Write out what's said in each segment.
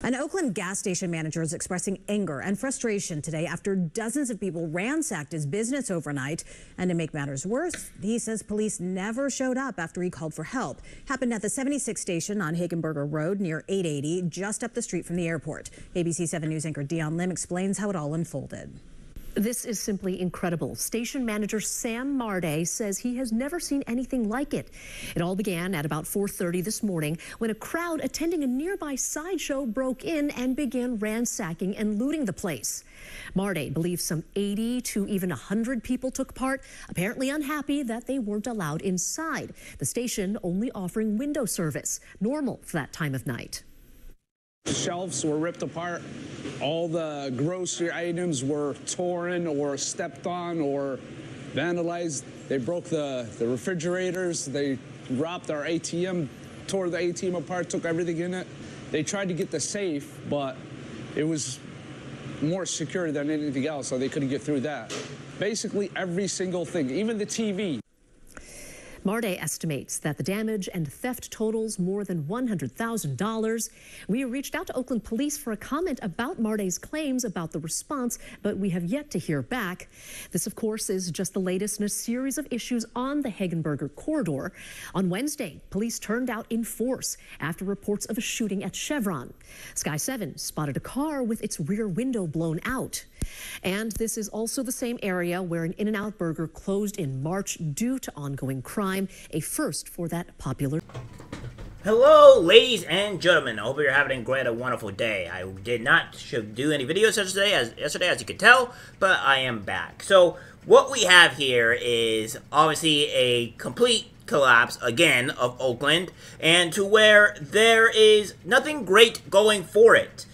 An Oakland gas station manager is expressing anger and frustration today after dozens of people ransacked his business overnight. And to make matters worse, he says police never showed up after he called for help. Happened at the 76 station on Hagenberger Road near 880, just up the street from the airport. ABC 7 News anchor Dion Lim explains how it all unfolded. This is simply incredible. Station manager Sam Marday says he has never seen anything like it. It all began at about 4:30 this morning when a crowd attending a nearby sideshow broke in and began ransacking and looting the place. Marday believes some 80 to even 100 people took part, apparently unhappy that they weren't allowed inside. The station only offering window service, normal for that time of night. Shelves were ripped apart. All the grocery items were torn or stepped on or vandalized. They broke the refrigerators. They robbed our ATM, tore the ATM apart, took everything in it. They tried to get the safe, but it was more secure than anything else, so they couldn't get through that. Basically, every single thing, even the TV. Marday estimates that the damage and theft totals more than $100,000. We reached out to Oakland police for a comment about Marday's claims about the response, but we have yet to hear back. This, of course, is just the latest in a series of issues on the Hagenberger corridor. On Wednesday, police turned out in force after reports of a shooting at Chevron. Sky 7 spotted a car with its rear window blown out. And this is also the same area where an In-N-Out burger closed in March due to ongoing crime, a first for that popular. Hello, ladies and gentlemen. I hope you're having a wonderful day. I did not do any videos yesterday, as you could tell, but I am back. So what we have here is obviously a complete collapse again of Oakland, and to where there is nothing great going for it.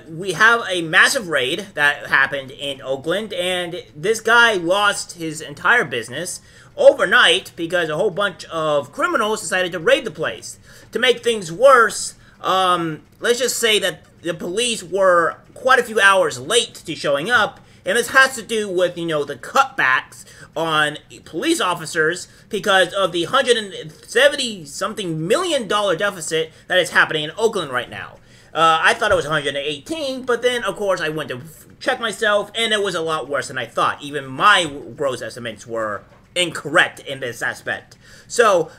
We have a massive raid that happened in Oakland, and this guy lost his entire business overnight because a whole bunch of criminals decided to raid the place. To make things worse, let's just say that the police were quite a few hours late to showing up, and this has to do with, you know, the cutbacks on police officers because of the $170-something million deficit that is happening in Oakland right now. I thought it was 118, but then, of course, I went to check myself, and it was a lot worse than I thought. Even my gross estimates were incorrect in this aspect. So,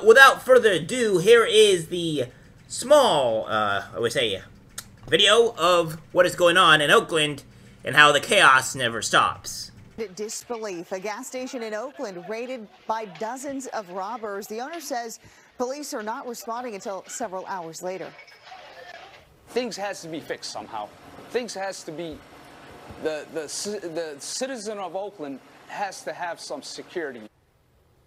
without further ado, here is the small, I would say, video of what is going on in Oakland and how the chaos never stops. Disbelief. A gas station in Oakland raided by dozens of robbers. The owner says police are not responding until several hours later. Things has to be fixed somehow. Things has to be, the citizen of Oakland has to have some security.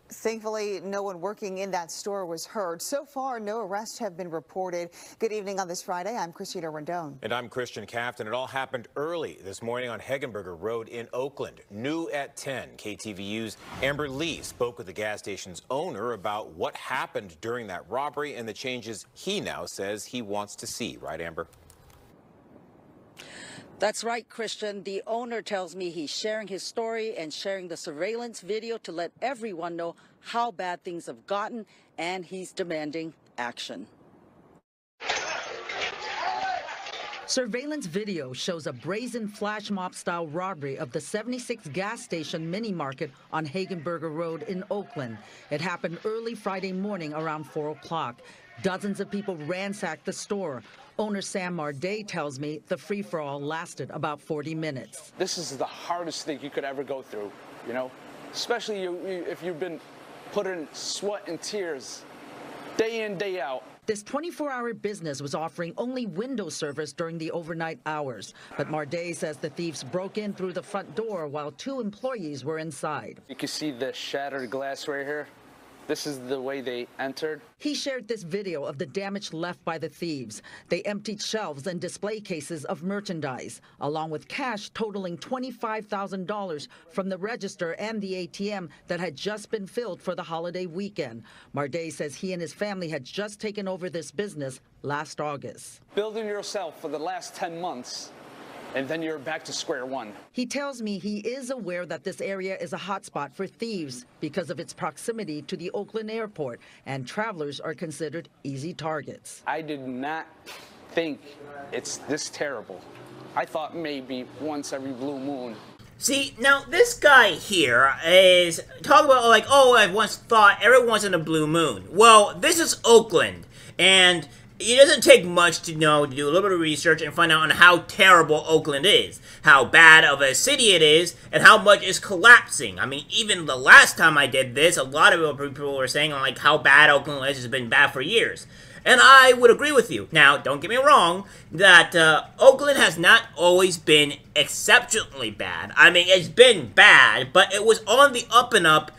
Thankfully, no one working in that store was hurt. So far, no arrests have been reported. Good evening on this Friday. I'm Christina Rendon. And I'm Christian Captain. It all happened early this morning on Hagenberger Road in Oakland. New at 10, KTVU's Amber Lee spoke with the gas station's owner about what happened during that robbery and the changes he now says he wants to see. Right, Amber? That's right, Christian. The owner tells me he's sharing his story and sharing the surveillance video to let everyone know how bad things have gotten, and he's demanding action. Surveillance video shows a brazen flash mob-style robbery of the 76 gas station mini-market on Hagenberger Road in Oakland. It happened early Friday morning around 4 o'clock. Dozens of people ransacked the store. Owner Sam Marday tells me the free-for-all lasted about 40 minutes. This is the hardest thing you could ever go through, you know, especially if you've been putting sweat and tears day in, day out. This 24-hour business was offering only window service during the overnight hours. But Marday says the thieves broke in through the front door while 2 employees were inside. You can see the shattered glass right here. This is the way they entered. He shared this video of the damage left by the thieves. They emptied shelves and display cases of merchandise, along with cash totaling $25,000 from the register and the ATM that had just been filled for the holiday weekend. Marday says he and his family had just taken over this business last August. Building yourself for the last 10 months, and then you're back to square one. He tells me he is aware that this area is a hotspot for thieves because of its proximity to the Oakland airport, and travelers are considered easy targets. I did not think it's this terrible. I thought maybe once every blue moon. See, now this guy here is talking about like, oh, I once thought every once in a blue moon. Well, this is Oakland, and it doesn't take much to know, to do a little bit of research and find out on how terrible Oakland is, how bad of a city it is, and how much it's collapsing. I mean, even the last time I did this, a lot of people were saying like how bad Oakland is. It's been bad for years. And I would agree with you. Now, don't get me wrong, that Oakland has not always been exceptionally bad. I mean, it's been bad, but it was on the up and up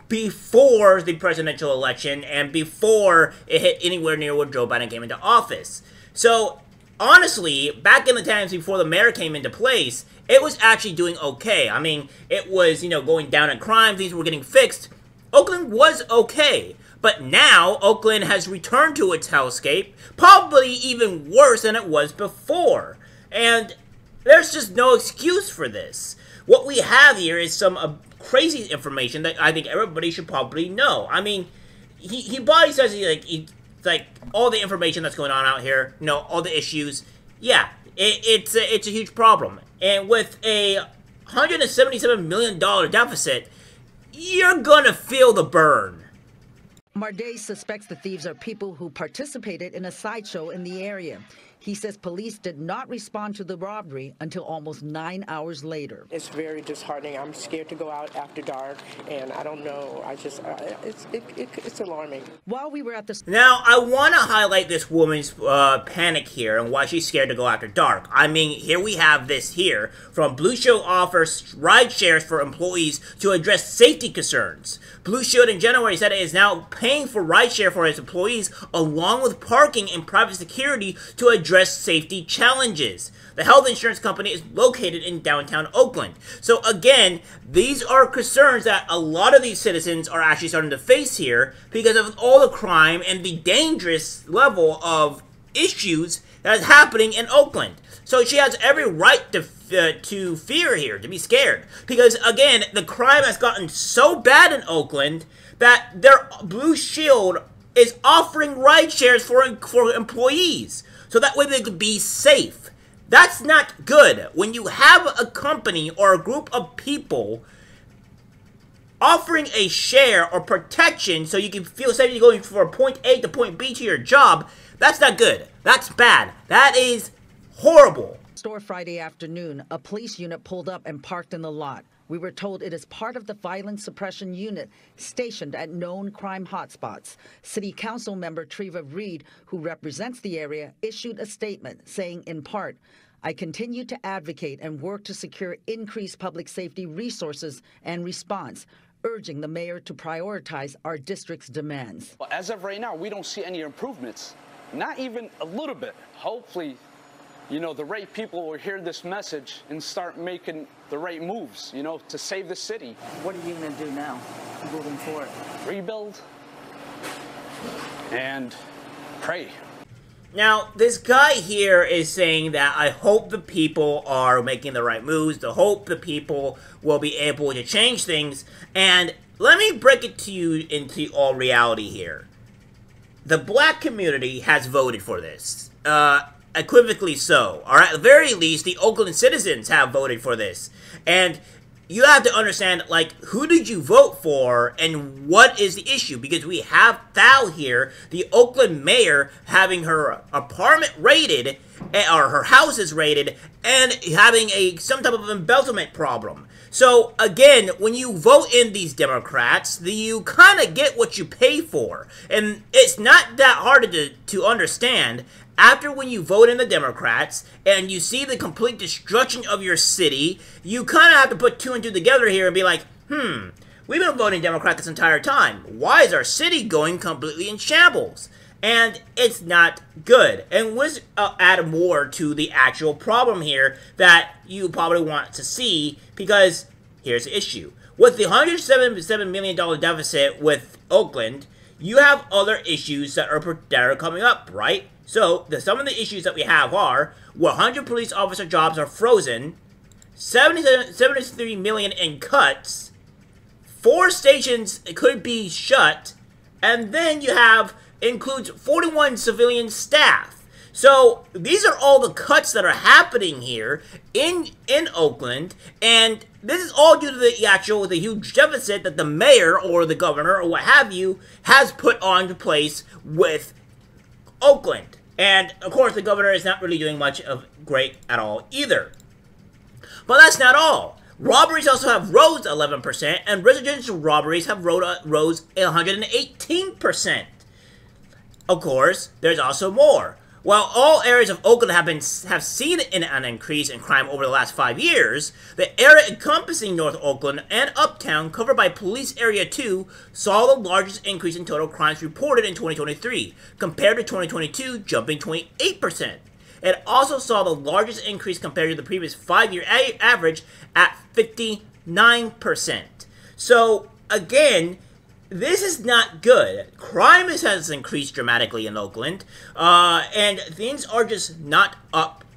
before the presidential election and before it hit anywhere near where Joe Biden came into office. So, honestly, back in the times before the mayor came into place, it was actually doing okay. I mean, it was, you know, going down in crime, things were getting fixed. Oakland was okay. But now, Oakland has returned to its hellscape, probably even worse than it was before. And there's just no excuse for this. What we have here is some crazy information that I think everybody should probably know. I mean, he probably says like all the information that's going on out here, you know, all the issues. Yeah, it's a huge problem. And with a $177 million deficit, you're gonna feel the burn. Marday suspects the thieves are people who participated in a sideshow in the area. He says police did not respond to the robbery until almost 9 hours later. It's very disheartening. I'm scared to go out after dark, and I don't know. I just, it's alarming. While we were at the... Now, I want to highlight this woman's panic here and why she's scared to go after dark. I mean, here we have this here from Blue Shield offers ride shares for employees to address safety concerns. Blue Shield in January said it is now paying for rideshare for its employees along with parking and private security to address safety challenges. The health insurance company is located in downtown Oakland. So again, these are concerns that a lot of these citizens are actually starting to face here because of all the crime and the dangerous level of issues that is happening in Oakland. So she has every right to fear here, to be scared. Because, again, the crime has gotten so bad in Oakland that their Blue Shield is offering ride shares for employees. So that way they could be safe. That's not good. When you have a company or a group of people offering a share or protection so you can feel safe going from point A to point B to your job, that's not good. That's bad. That is horrible. Store Friday afternoon, a police unit pulled up and parked in the lot. We were told it is part of the violence suppression unit stationed at known crime hotspots. City Council member Treva Reed, who represents the area, issued a statement saying, in part, I continue to advocate and work to secure increased public safety resources and response, urging the mayor to prioritize our district's demands. Well, as of right now, we don't see any improvements, not even a little bit. Hopefully, you know, the right people will hear this message and start making the right moves, you know, to save the city. What are you going to do now, moving forward? Rebuild and pray. Now, this guy here is saying that I hope the people are making the right moves, I hope the people will be able to change things, and let me break it to you into all reality here. The black community has voted for this. Equivocally so, or at the very least, the Oakland citizens have voted for this. And you have to understand, like, who did you vote for and what is the issue? Because we have Thal here, the Oakland mayor, having her apartment raided, or her houses raided, and having some type of embezzlement problem. So, again, when you vote in these Democrats, you kind of get what you pay for. And it's not that hard to understand. After when you vote in the Democrats, and you see the complete destruction of your city, you kind of have to put two and two together here and be like, we've been voting Democrat this entire time. Why is our city going completely in shambles? And it's not good. And let's add more to the actual problem here that you probably want to see, because here's the issue. With the $177 million deficit with Oakland, you have other issues that are coming up, right? So, some of the issues that we have are 100 police officer jobs are frozen, 73 million in cuts, 4 stations could be shut, and then you have includes 41 civilian staff. So these are all the cuts that are happening here in Oakland, and this is all due to the huge deficit that the mayor or the governor or what have you has put on place with Oakland. And of course, the governor is not really doing much of great at all either. But that's not all. Robberies also have rose 11%, and residential robberies have rose 118%. Of course, there's also more. While all areas of Oakland have seen an increase in crime over the last 5 years, the area encompassing North Oakland and Uptown, covered by Police Area 2, saw the largest increase in total crimes reported in 2023, compared to 2022, jumping 28%. It also saw the largest increase compared to the previous 5-year average at 59%. So, again, this is not good. Crime has increased dramatically in Oakland, and things are just not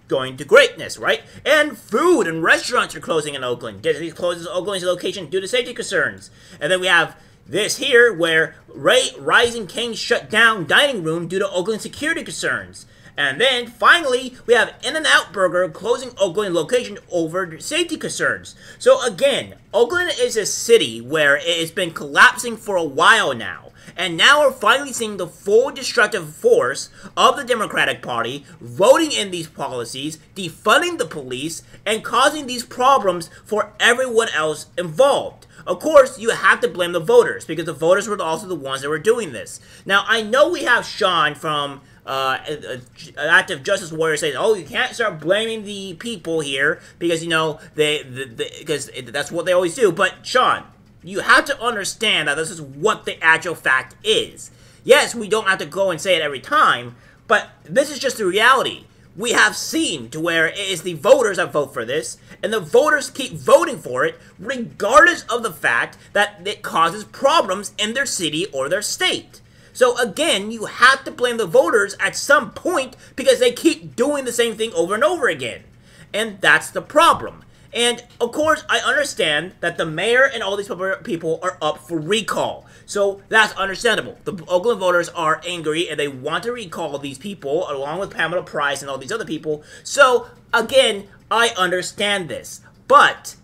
going to greatness, right? And food and restaurants are closing in Oakland. Disney closes Oakland's location due to safety concerns. And then we have this here, where Rising Kings shut down dining room due to Oakland security concerns. And then, finally, we have In-N-Out Burger closing Oakland location over safety concerns. So again, Oakland is a city where it has been collapsing for a while now. And now we're finally seeing the full destructive force of the Democratic Party voting in these policies, defunding the police, and causing these problems for everyone else involved. Of course, you have to blame the voters, because the voters were also the ones that were doing this. Now, I know we have Sean from Active Justice Warrior says, oh, you can't start blaming the people here because, you know, because that's what they always do. But, Sean, you have to understand that this is what the actual fact is. Yes, we don't have to go and say it every time, but this is just the reality. We have seen to where it is the voters that vote for this, and the voters keep voting for it regardless of the fact that it causes problems in their city or their state. So again, you have to blame the voters at some point because they keep doing the same thing over and over again. And that's the problem. And of course, I understand that the mayor and all these people are up for recall. So that's understandable. The Oakland voters are angry and they want to recall these people along with Pamela Price and all these other people. So again, I understand this. But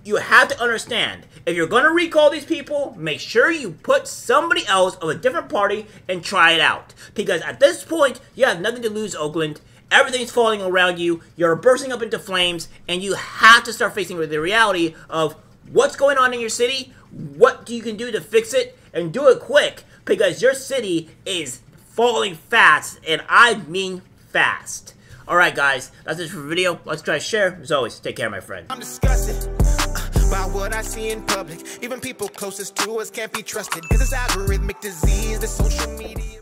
you have to understand, if you're going to recall these people, make sure you put somebody else of a different party and try it out. Because at this point, you have nothing to lose, Oakland. Everything's falling around you. You're bursting up into flames. And you have to start facing with the reality of what's going on in your city, what you can do to fix it, and do it quick. Because your city is falling fast, and I mean fast. Alright guys, that's it for the video. Let's try to share. As always, take care, my friend. I'm disgusted by what I see in public. Even people closest to us can't be trusted. This is algorithmic disease, the social media.